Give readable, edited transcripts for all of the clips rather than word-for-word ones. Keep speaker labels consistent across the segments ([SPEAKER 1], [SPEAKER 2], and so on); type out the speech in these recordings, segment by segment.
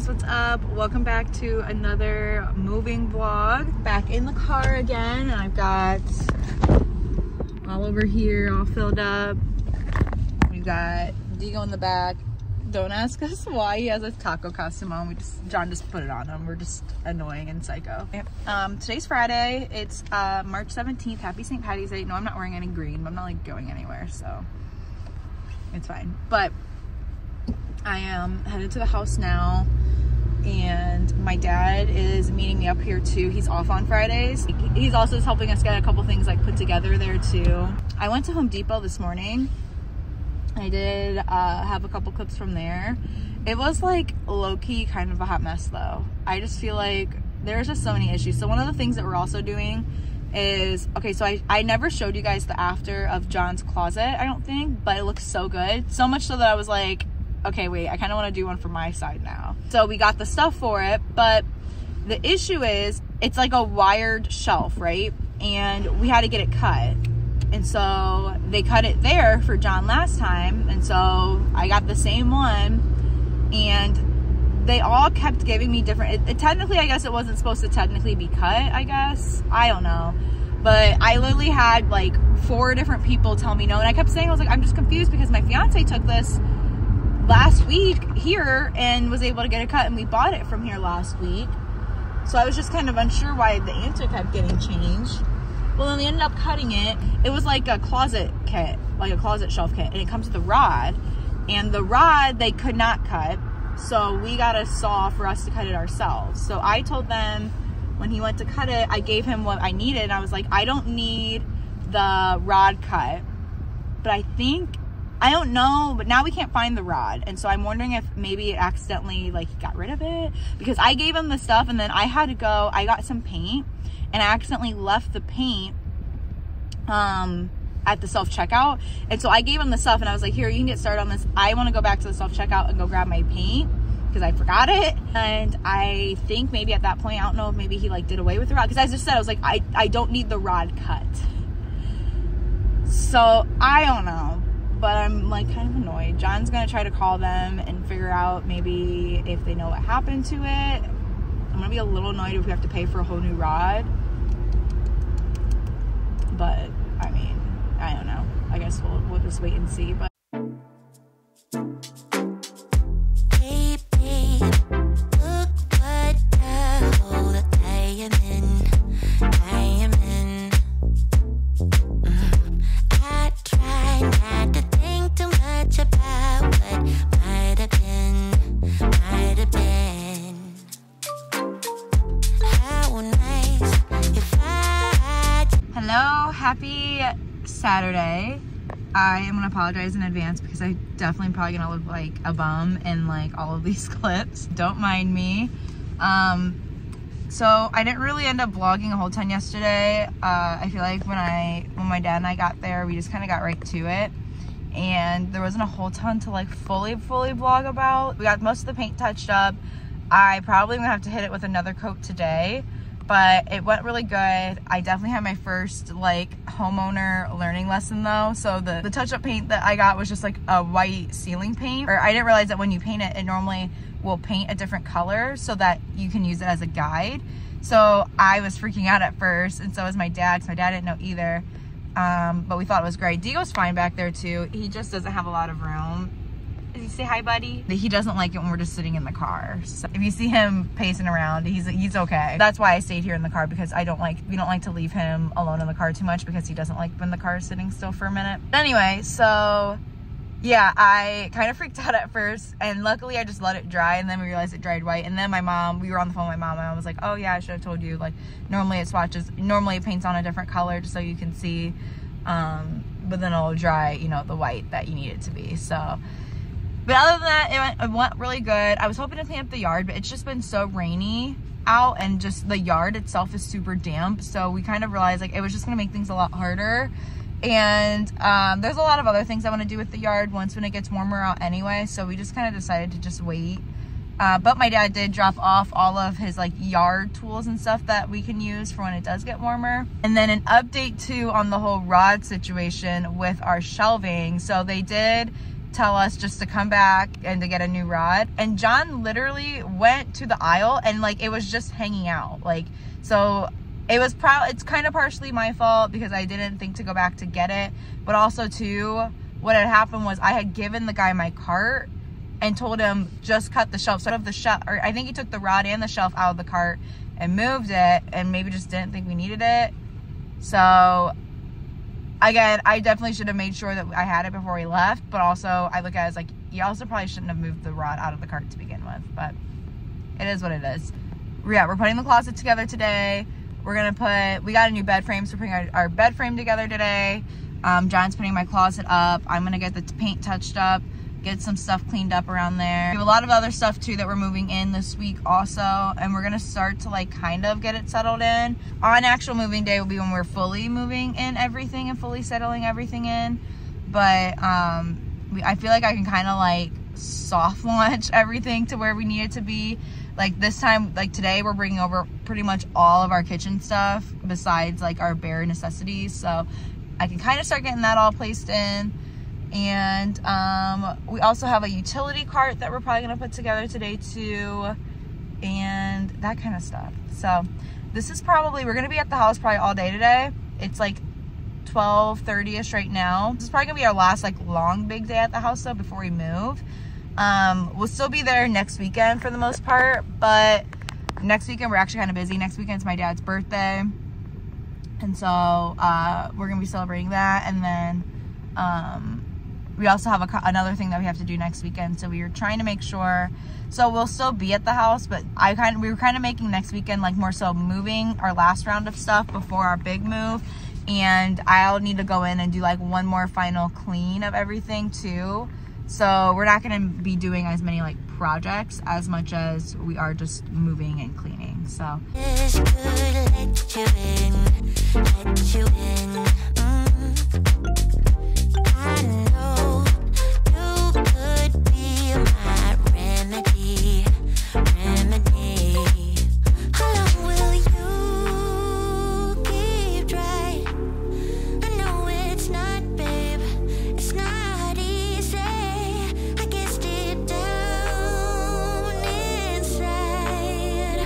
[SPEAKER 1] guys, what's up? Welcome back to another moving vlog. Back in the car again, and I've got all over here all filled up. We got Diego in the back. Don't ask us why he has a taco costume on. John just put it on him. We're just annoying and psycho. Today's Friday. It's March 17th. Happy St. Patty's Day. No, I'm not wearing any green, but I'm not like going anywhere, so it's fine. But I am headed to the house now, and my dad is meeting me up here too. He's off on Fridays. He's also helping us get a couple things like put together there too. I went to Home Depot this morning. I did have a couple clips from there. It was like low-key kind of a hot mess though. I just feel like there's just so many issues. So one of the things that we're also doing is, okay, so I never showed you guys the after of John's closet, I don't think, but it looks so good. So much so that I was like, okay, wait, I kind of want to do one for my side now. So we got the stuff for it, but the issue is it's like a wired shelf, right? And we had to get it cut. And so they cut it there for John last time. And so I got the same one, and they all kept giving me different, technically, I guess it wasn't supposed to technically be cut, I guess. I don't know. But I literally had like 4 different people tell me no. And I kept saying, I was like, I'm just confused because my fiance took this last week here and was able to get it cut, and we bought it from here last week. So I was just kind of unsure why the answer kept getting changed. Well, then they ended up cutting it. It was like a closet kit, like a closet shelf kit, and it comes with a rod, and the rod they could not cut, so we got a saw for us to cut it ourselves. So I told them when he went to cut it, I gave him what I needed, and I was like, I don't need the rod cut, but I don't know, but now we can't find the rod. And so I'm wondering if maybe it accidentally, like, he got rid of it. Because I gave him the stuff, and then I had to go, I got some paint, and I accidentally left the paint at the self-checkout. And so I gave him the stuff, and I was like, here, you can get started on this. I want to go back to the self-checkout and go grab my paint, because I forgot it. And I think maybe at that point, I don't know if maybe he, like, did away with the rod. Because I just said, I was like, I don't need the rod cut. So, I don't know. But I'm like kind of annoyed. John's gonna try to call them and figure out maybe if they know what happened to it. I'm gonna be a little annoyed if we have to pay for a whole new rod. But I mean, I don't know. I guess we'll just wait and see. But happy Saturday. I am gonna apologize in advance because I definitely probably gonna look like a bum in like all of these clips. Don't mind me. So I didn't really end up vlogging a whole ton yesterday. I feel like when my dad and I got there, we just kind of got right to it, and there wasn't a whole ton to like fully vlog about. We got most of the paint touched up. I probably gonna have to hit it with another coat today, but it went really good. I definitely had my first like homeowner learning lesson though. So the touch-up paint that I got was just like a white ceiling paint. Or I didn't realize that when you paint it, it normally will paint a different color so that you can use it as a guide. So I was freaking out at first, and so was my dad, because my dad didn't know either. But we thought it was great. Diego's fine back there too. He just doesn't have a lot of room. Did you say hi, buddy? He doesn't like it when we're just sitting in the car. So if you see him pacing around, he's okay. That's why I stayed here in the car, because we don't like to leave him alone in the car too much, because he doesn't like when the car is sitting still for a minute. But anyway, so yeah, I kind of freaked out at first, and luckily I just let it dry, and then we realized it dried white. And then we were on the phone with my mom was like, oh yeah, I should have told you, like normally it paints on a different color just so you can see, but then it'll dry, you know, the white that you need it to be. So, but other than that, it went really good. I was hoping to clean up the yard, but it's just been so rainy out, and just the yard itself is super damp. So we kind of realized like it was just gonna make things a lot harder. And there's a lot of other things I want to do with the yard when it gets warmer out anyway. So we just kind of decided to just wait. But my dad did drop off all of his like yard tools and stuff that we can use for when it does get warmer. And then an update too on the whole rod situation with our shelving. So they did tell us just to come back and to get a new rod. And John literally went to the aisle and like it was just hanging out. Like, so it was it's kind of partially my fault because I didn't think to go back to get it. But also too, what had happened was I had given the guy my cart and told him just cut the shelf. So out of the shelf, or I think he took the rod and the shelf out of the cart and moved it and maybe just didn't think we needed it. So again, I definitely should have made sure that I had it before we left, but also I look at it as like, you also probably shouldn't have moved the rod out of the cart to begin with, but it is what it is. Yeah, we're putting the closet together today. We're gonna we got a new bed frame, so we're putting our bed frame together today. John's putting my closet up. I'm gonna get the paint touched up, get some stuff cleaned up around there. We have a lot of other stuff too that we're moving in this week also, and we're gonna start to like kind of get it settled in. On actual moving day will be when we're fully moving in everything and fully settling everything in. But I feel like I can kind of like soft launch everything to where we need it to be. Like this time, like today, we're bringing over pretty much all of our kitchen stuff besides like our bare necessities. So I can kind of start getting that all placed in. And we also have a utility cart that we're probably gonna put together today too, and that kind of stuff. So this is probably, we're gonna be at the house probably all day today. It's like 12:30ish right now. This is probably gonna be our last like long big day at the house though before we move. We'll still be there next weekend for the most part, but next weekend we're actually kind of busy. Next weekend's my dad's birthday, and so we're gonna be celebrating that. And then we also have another thing that we have to do next weekend, so we were trying to make sure, so we'll still be at the house, but we were kind of making next weekend like more so moving our last round of stuff before our big move. And I'll need to go in and do like one more final clean of everything too. So we're not gonna be doing as many like projects as much as we are just moving and cleaning. So
[SPEAKER 2] I know you could be my remedy. How long will you keep trying? I know it's not, babe, it's not easy. I guess deep down inside,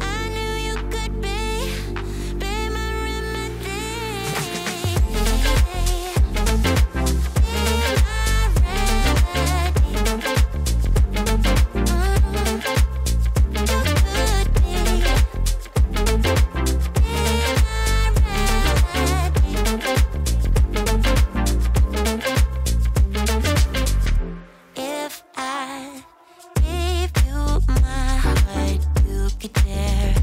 [SPEAKER 2] I knew you could be my remedy. If I gave you my heart, you could tear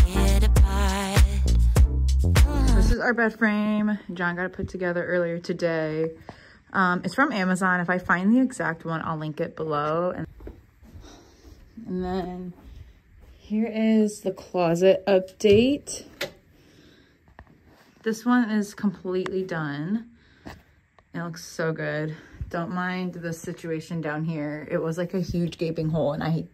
[SPEAKER 2] it apart.
[SPEAKER 1] this is our bed frame. John got it put together earlier today. It's from Amazon. If I find the exact one, I'll link it below. And then here is the closet update. This one is completely done. It looks so good. Don't mind the situation down here. It was like a huge gaping hole and I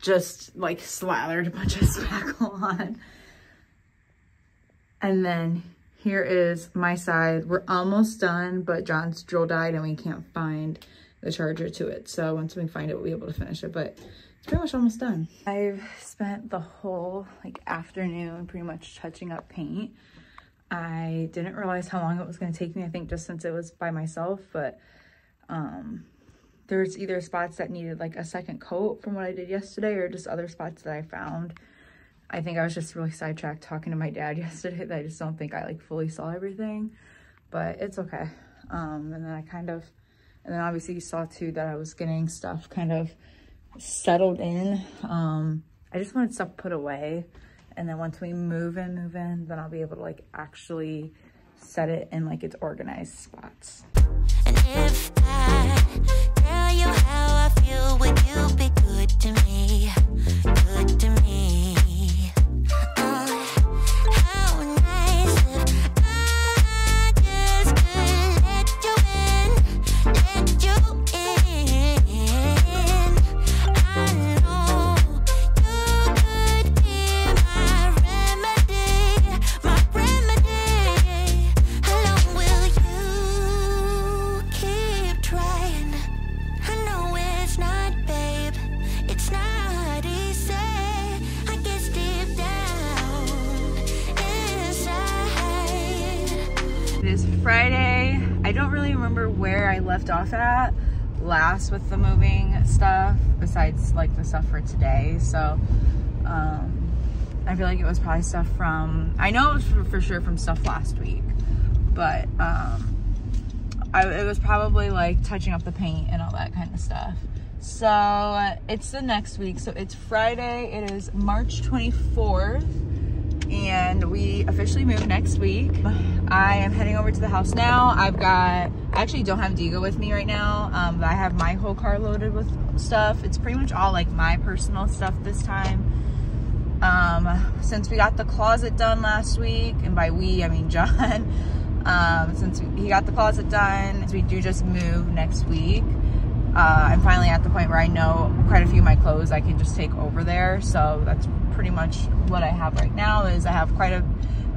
[SPEAKER 1] just like slathered a bunch of spackle on. And then here is my side. We're almost done, but John's drill died and we can't find the charger to it. So once we find it, we'll be able to finish it, but it's pretty much almost done. I've spent the whole like afternoon pretty much touching up paint. I didn't realize how long it was gonna take me, I think just since it was by myself, but there's either spots that needed like a second coat from what I did yesterday or just other spots that I found. I think I was just really sidetracked talking to my dad yesterday that I just don't think I like fully saw everything, but it's okay. And then obviously you saw too that I was getting stuff kind of settled in. I just wanted stuff put away. And then once we move in, then I'll be able to like actually set it in like its organized spots.
[SPEAKER 2] And if I tell you how I feel, would you be good to me? Good to me. How nice if I just could let you in, let you in. I know you could be my remedy, my remedy. How long will you keep trying?
[SPEAKER 1] is Friday. I don't really remember where I left off at last with the moving stuff, besides like the stuff for today. So I feel like it was probably stuff from, I know it was for sure from stuff last week, but it was probably like touching up the paint and all that kind of stuff. So it's the next week, so it's Friday. It is March 24th and we officially move next week. I am heading over to the house now. I actually don't have Diego with me right now, but I have my whole car loaded with stuff. It's pretty much all like my personal stuff this time. Since we got the closet done last week, and by we I mean John, since he got the closet done, we do just move next week. I'm finally at the point where I know quite a few of my clothes I can just take over there. So that's pretty much what I have right now. Is I have quite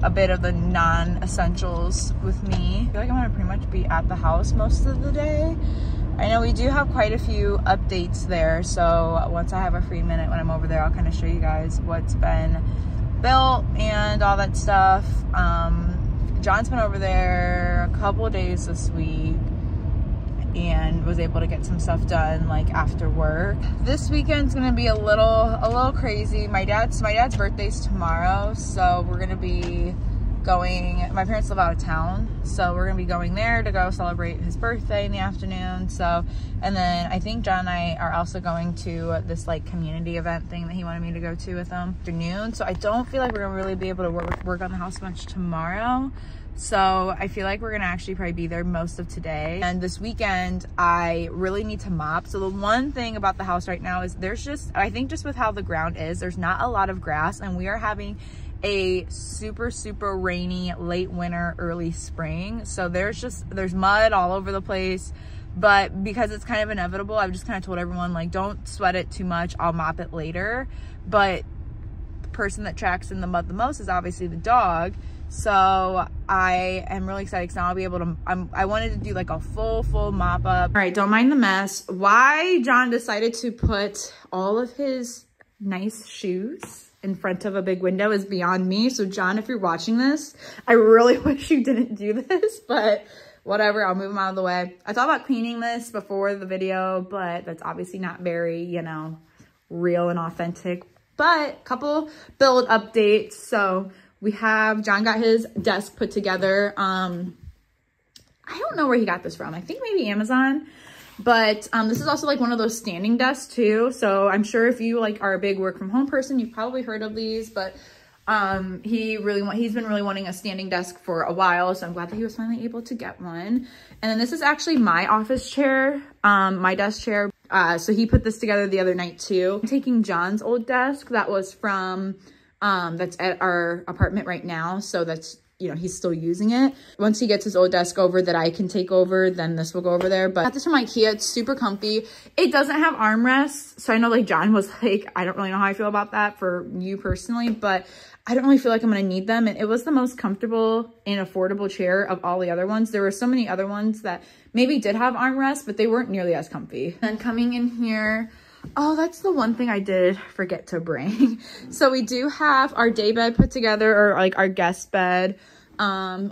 [SPEAKER 1] a bit of the non-essentials with me. I feel like I'm gonna pretty much be at the house most of the day. I know we do have quite a few updates there, so once I have a free minute when I'm over there, I'll kind of show you guys what's been built and all that stuff. John's been over there a couple of days this week and was able to get some stuff done like after work. This weekend's gonna be a little crazy. My dad's birthday's tomorrow, so we're gonna be going, my parents live out of town, so we're gonna be going there to go celebrate his birthday in the afternoon. So, and then I think John and I are also going to this like community event thing that he wanted me to go to with him afternoon. So I don't feel like we're gonna really be able to work on the house much tomorrow. So I feel like we're gonna actually probably be there most of today. And this weekend, I really need to mop. So the one thing about the house right now is there's just, I think just with how the ground is, there's not a lot of grass, and we are having a super rainy late winter, early spring. So there's mud all over the place. But because it's kind of inevitable, I've just kind of told everyone, like, don't sweat it too much. I'll mop it later. But the person that tracks in the mud the most is obviously the dog. So I am really excited because now I'll be able to, I wanted to do like a full mop up. All right, don't mind the mess. Why John decided to put all of his nice shoes in front of a big window is beyond me. So John, if you're watching this, I really wish you didn't do this, but whatever, I'll move them out of the way. I thought about cleaning this before the video, but that's obviously not very, you know, real and authentic. But couple build updates. So we have, John got his desk put together. I don't know where he got this from. I think maybe Amazon. But this is also like one of those standing desks too. So I'm sure if you like are a big work from home person, you've probably heard of these. But he's been really wanting a standing desk for a while. So I'm glad that he was finally able to get one. And then this is actually my office chair, my desk chair. So he put this together the other night too. I'm taking John's old desk that was from that's at our apartment right now. So that's, you know, he's still using it. Once he gets his old desk over that I can take over, then this will go over there. But I got this from Ikea. It's super comfy. It doesn't have armrests. So I know like John was like, I don't really know how I feel about that for you personally, but I don't really feel like I'm going to need them. And it was the most comfortable and affordable chair of all the other ones. There were so many other ones that maybe did have armrests, but they weren't nearly as comfy. And coming in here, oh, that's the one thing I did forget to bring. So we do have our day bed put together, or like our guest bed.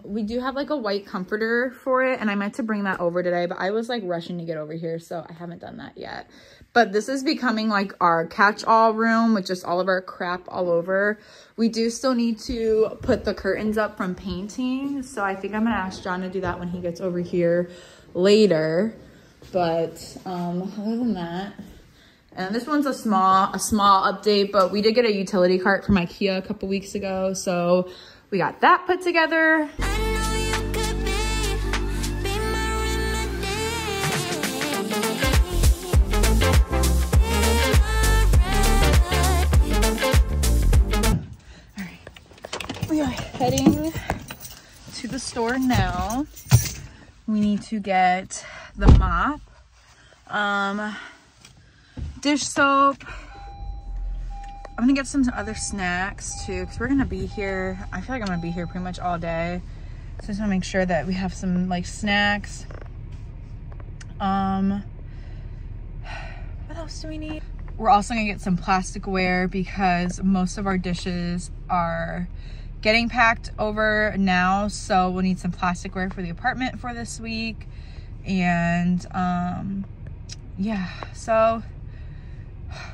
[SPEAKER 1] We do have like a white comforter for it, and I meant to bring that over today, but I was like rushing to get over here, so I haven't done that yet. But this is becoming like our catch-all room with just all of our crap all over. We do still need to put the curtains up from painting, so I think I'm gonna ask John to do that when he gets over here later. But other than that, and this one's a small update, but we did get a utility cart from Ikea a couple weeks ago, so we got that put together. All right, we are heading to the store now. We need to get the mop, dish soap. I'm gonna get some other snacks too, because we're gonna be here. I feel like I'm gonna be here pretty much all day. So I just wanna make sure that we have some like snacks. What else do we need? We're also gonna get some plasticware because most of our dishes are getting packed over now, so we'll need some plasticware for the apartment for this week. And yeah, so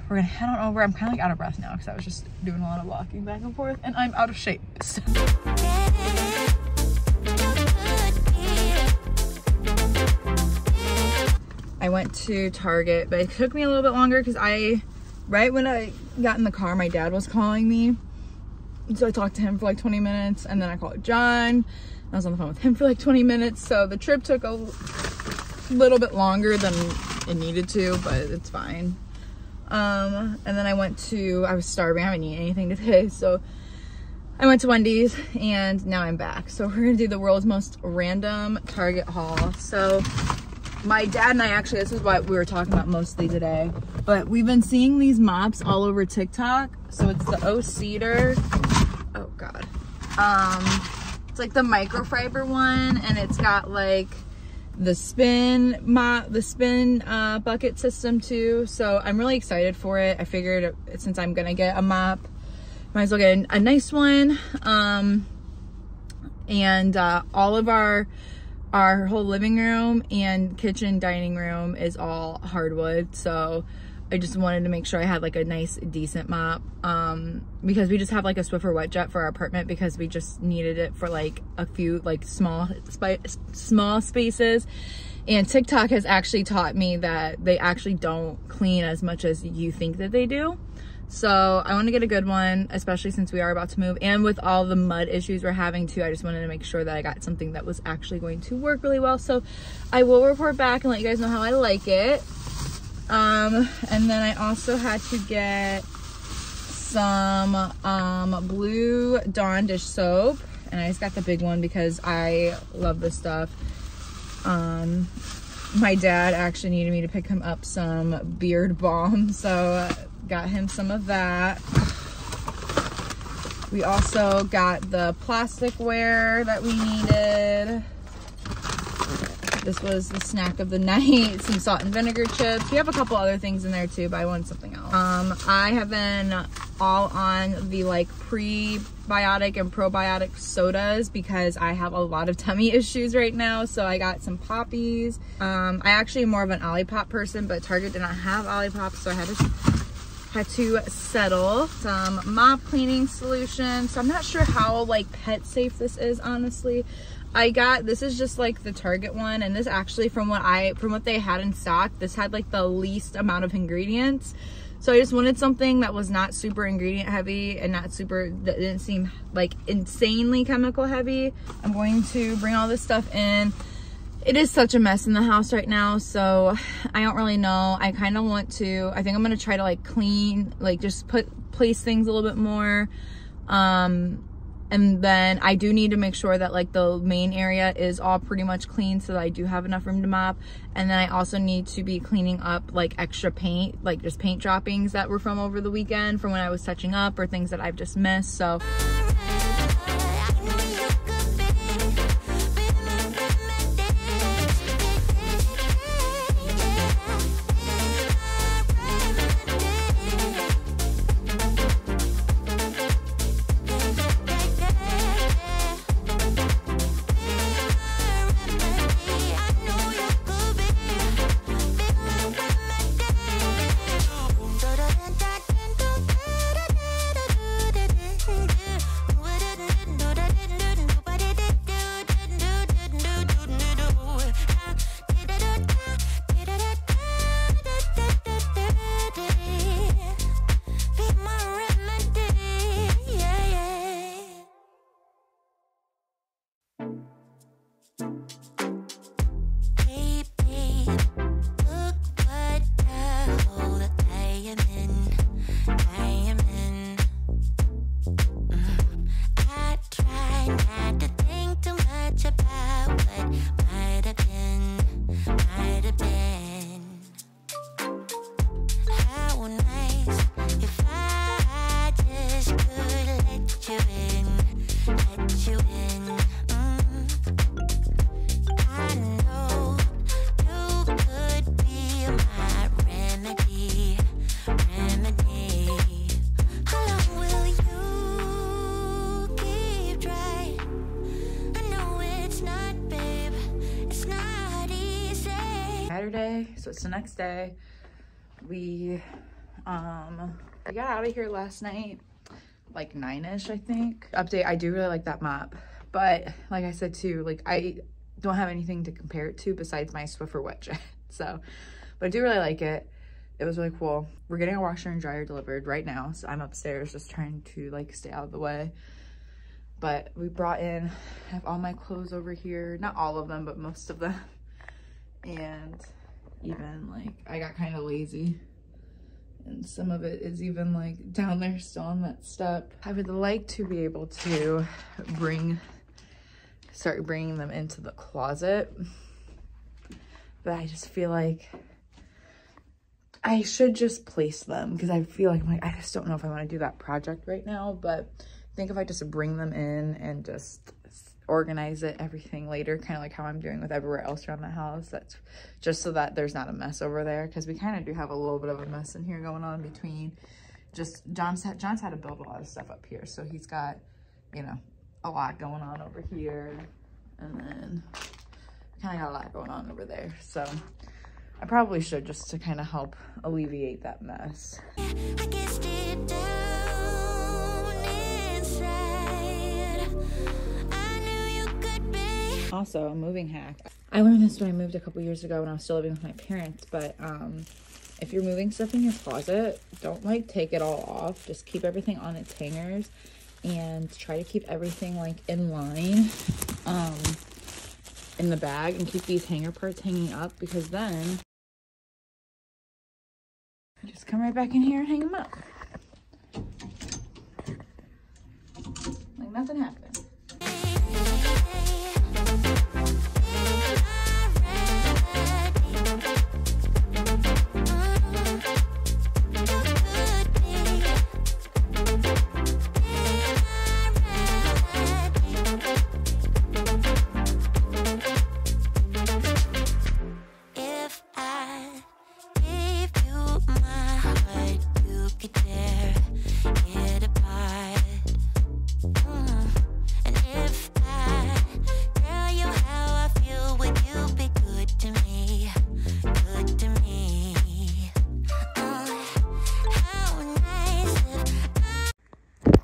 [SPEAKER 1] we're gonna head on over. I'm kind of like out of breath now because I was just doing a lot of walking back and forth, and I'm out of shape. So. I went to Target, but it took me a little bit longer because right when I got in the car, my dad was calling me. So I talked to him for like 20 minutes, and then I called John. I was on the phone with him for like 20 minutes. So the trip took a little bit longer than it needed to, but it's fine. And then I was starving. I haven't eaten anything today. So I went to Wendy's, and now I'm back. So we're gonna do the world's most random Target haul. So my dad and I actually, this is what we were talking about mostly today, but we've been seeing these mops all over TikTok. So it's the O Cedar. Oh God. It's like the microfiber one, and it's got like the spin bucket system too. So I'm really excited for it. I figured since I'm gonna get a mop, might as well get a nice one. And all of our whole living room and kitchen dining room is all hardwood, so I just wanted to make sure I had like a nice decent mop, because we just have like a Swiffer wet jet for our apartment because we just needed it for like a few like small spaces. And TikTok has actually taught me that they actually don't clean as much as you think that they do. So I want to get a good one, especially since we are about to move, and with all the mud issues we're having too, I just wanted to make sure that I got something that was actually going to work really well. So I will report back and let you guys know how I like it. And then I also had to get some blue Dawn dish soap, and I just got the big one because I love this stuff. My dad actually needed me to pick him up some beard balm, so got him some of that. We also got the plasticware that we needed. This was the snack of the night, some salt and vinegar chips. We have a couple other things in there too, but I wanted something else. I have been all on the like prebiotic and probiotic sodas because I have a lot of tummy issues right now. So I got some Poppies. I actually am more of an Olipop person, but Target did not have Olipops, so I had to settle. Some mop cleaning solution. So I'm not sure how like pet safe this is, honestly. This is just like the Target one, and this actually from what they had in stock, this had like the least amount of ingredients. So I just wanted something that was not super ingredient heavy and that didn't seem like insanely chemical heavy. I'm going to bring all this stuff in. It is such a mess in the house right now, so I don't really know. I think I'm gonna try to like clean, like just place things a little bit more. And then I do need to make sure that like the main area is all pretty much clean so that I do have enough room to mop. And then I also need to be cleaning up like extra paint, like just paint droppings that were from over the weekend from when I was touching up, or things that I've just missed. So so it's the next day. We got out of here last night, like 9-ish, I think. Update, I do really like that mop, but like I said too, like I don't have anything to compare it to besides my Swiffer wet jet. So, but I do really like it. It was really cool. We're getting a washer and dryer delivered right now, so I'm upstairs just trying to like stay out of the way. But we brought in, I have all my clothes over here, not all of them, but most of them. And even like I got kind of lazy, and some of it is even like down there still on that step. I would like to be able to start bringing them into the closet, but I just feel like I should just place them, because I feel like I just don't know if I want to do that project right now. But I think if I just bring them in and just organize everything later, kind of like how I'm doing with everywhere else around the house, that's just so that there's not a mess over there, because we kind of do have a little bit of a mess in here going on between just John's had to build a lot of stuff up here, so he's got, you know, a lot going on over here, and then kind of got a lot going on over there. So I probably should, just to kind of help alleviate that mess.
[SPEAKER 2] I guess deep down inside, I knew you could be.
[SPEAKER 1] Also, a moving hack. I learned this when I moved a couple years ago when I was still living with my parents, but if you're moving stuff in your closet, don't like take it all off. Just keep everything on its hangers and try to keep everything like in line in the bag, and keep these hanger parts hanging up, because then just come right back in here and hang them up like nothing happened.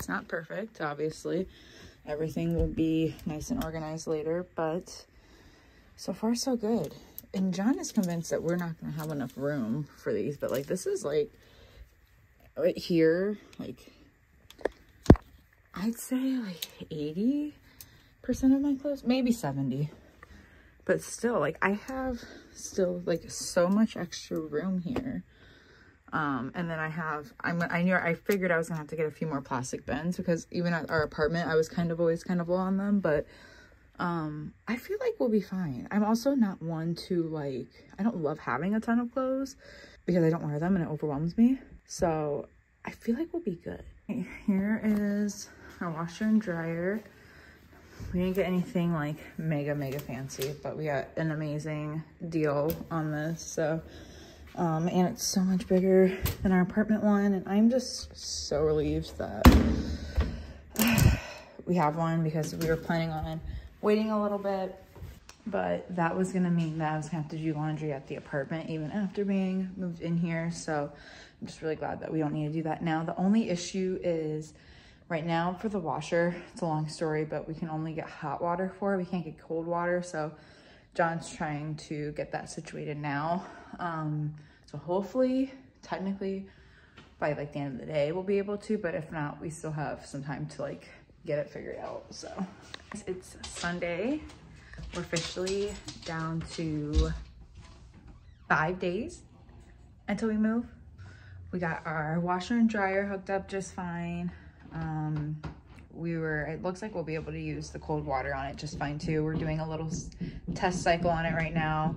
[SPEAKER 1] Not perfect, obviously. Everything will be nice and organized later, but so far so good. And John is convinced that we're not going to have enough room for these, but like this is like right here, like I'd say like 80% of my clothes, maybe 70, but still, like I have still like so much extra room here. And then I figured I was gonna have to get a few more plastic bins, because even at our apartment, I was always kind of low on them, but, I feel like we'll be fine. I'm also not one to like, I don't love having a ton of clothes because I don't wear them and it overwhelms me. So I feel like we'll be good. Here is our washer and dryer. We didn't get anything like mega fancy, but we got an amazing deal on this. So and it's so much bigger than our apartment one, and I'm just so relieved that we have one, because we were planning on waiting a little bit, but that was gonna mean that I was gonna have to do laundry at the apartment even after being moved in here. So I'm just really glad that we don't need to do that now. The only issue is right now for the washer, it's a long story, but we can only get hot water for it. We can't get cold water, so John's trying to get that situated now. So hopefully, technically, by like the end of the day, we'll be able to, but if not, we still have some time to like get it figured out. So it's Sunday. We're officially down to 5 days until we move. We got our washer and dryer hooked up just fine. It looks like we'll be able to use the cold water on it just fine too. We're doing a little test cycle on it right now.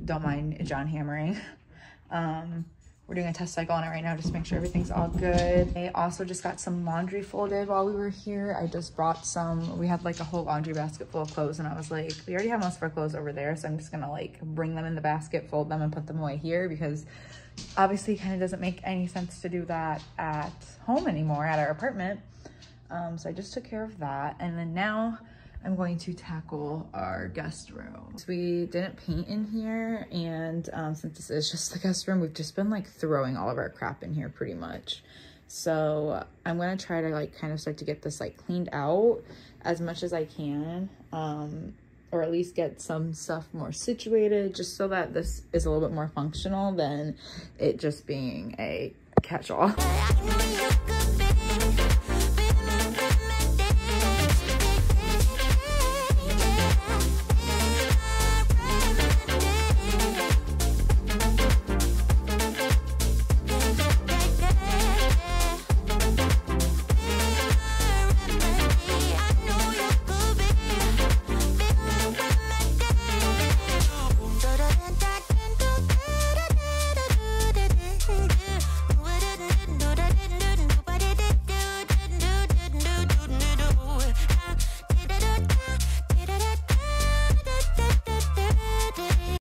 [SPEAKER 1] Don't mind John hammering. We're doing a test cycle on it right now just to make sure everything's all good. I also just got some laundry folded while we were here. I just brought some, we had like a whole laundry basket full of clothes, and I was like, we already have most of our clothes over there, so I'm just gonna like bring them in the basket, fold them, and put them away here, because obviously it kind of doesn't make any sense to do that at home anymore at our apartment. So I just took care of that, and then now I'm going to tackle our guest room. So we didn't paint in here, and since this is just the guest room, we've just been like throwing all of our crap in here pretty much. So I'm gonna try to like kind of start to get this like cleaned out as much as I can, or at least get some stuff more situated, just so that this is a little bit more functional than it just being a catch-all.